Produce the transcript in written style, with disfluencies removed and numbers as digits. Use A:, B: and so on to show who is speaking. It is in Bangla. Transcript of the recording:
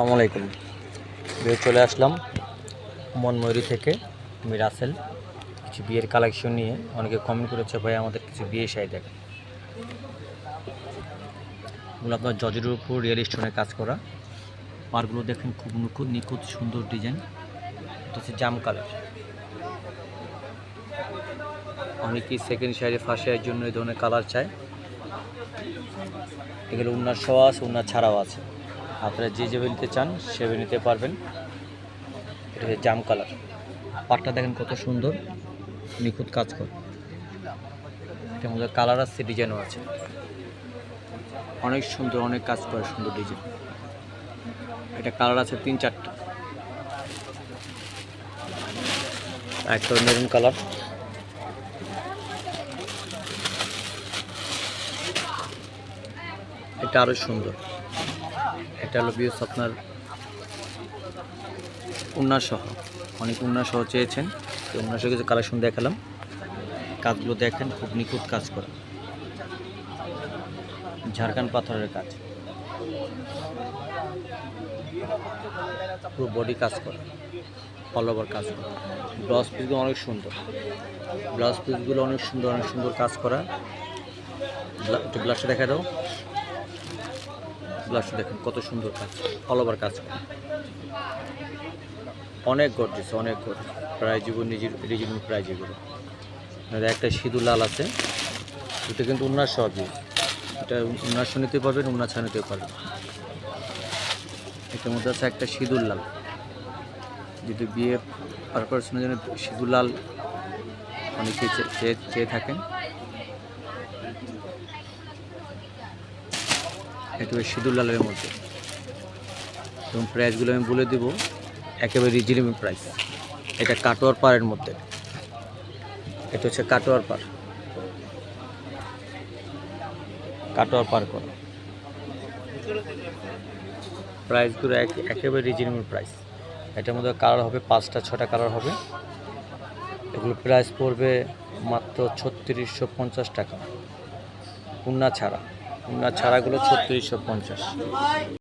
A: আসসালামু আলাইকুম। চলে আসলাম মনময়ূরী থেকে। আমি রাসেল। কিছু বিয়ের কালেকশন নিয়ে অনেকে কমেন্ট করেছে, ভাই আমাদের কিছু বিয়ে শাড়ি দেখেন। আপনার জর্জেটের উপর রিয়েল স্টোনের কাজ করা। পারগুলো দেখেন, খুব নিখুঁত সুন্দর ডিজাইন। এটা হচ্ছে জাম কালার। অনেকেই সেকেন্ড শাড়ি ফার্স্ট শাড়ির জন্য এই ধরনের কালার চায়। এগুলো উন্নার সহ আছে, উন্নার ছাড়াও আছে। আপনারা যে যেভাবে নিতে চান সেভাবে নিতে পারবেন। এটা হচ্ছে জাম কালার। পাটটা দেখেন কত সুন্দর, নিখুঁত কাজ করে। এটার মধ্যে কালার আছে, ডিজাইনও আছে। অনেক সুন্দর, অনেক কাজ করে, সুন্দর ডিজাইন। এটা কালার আছে 3-4টা। একটা মেরুন কালার। এটা আরো সুন্দর। এটা হলো বিয়স আপনার উন্নার সহ। অনেক উন্নার সহ চেয়েছেন, তো উন্নার সহ কিছু কালেকশন দেখালাম। কাজগুলো দেখেন, খুব নিখুঁত কাজ করা। ঝাড়খান্ড পাথরের কাজ, পুরো বডি কাজ করা, অল ওভার কাজ করা। ব্লাউজ পিসগুলো অনেক সুন্দর, ব্লাউজ পিসগুলো অনেক সুন্দর, অনেক সুন্দর কাজ করা। একটু ব্লাউজটা দেখা দাও। ব্লাউজটা দেখেন কত সুন্দর কাজ, অল ওভার কাজ করা। অনেক গর্জিয়াস, অনেক গর্জিয়াস। প্রাইজ জীবন নিজের রিজনেবল প্রাইজ এগুলো। একটা সিঁদুর লাল আছে, এটা কিন্তু উন্নার সহ দিয়ে। এটা উন্নার সহ নিতে পারবেন, উন্নার ছাড়া নিতে পারবেন। এটার মধ্যে আছে একটা সিঁদুর লাল। যদি বিয়ে পারপাসের জন্য সিঁদুর লাল অনেকে চেয়ে থাকেন। এটা সিঁদুর লালের মধ্যে। এবং প্রাইসগুলো আমি বলে দেবো, একেবারে রিজনেবল প্রাইস। এটা কাটোয়ার পাড়ের মধ্যে। এটা হচ্ছে কাটোয়ার পাড়, কাটোয়ার পাড় করা। প্রাইসগুলো একেবারে রিজনেবল প্রাইস। এটার মধ্যে কালার হবে 5টা-6টা কালার হবে। এগুলো প্রাইস পড়বে মাত্র 3650 টাকা। উন্না ছাড়া, উন্না ছাড়াগুলো 3650।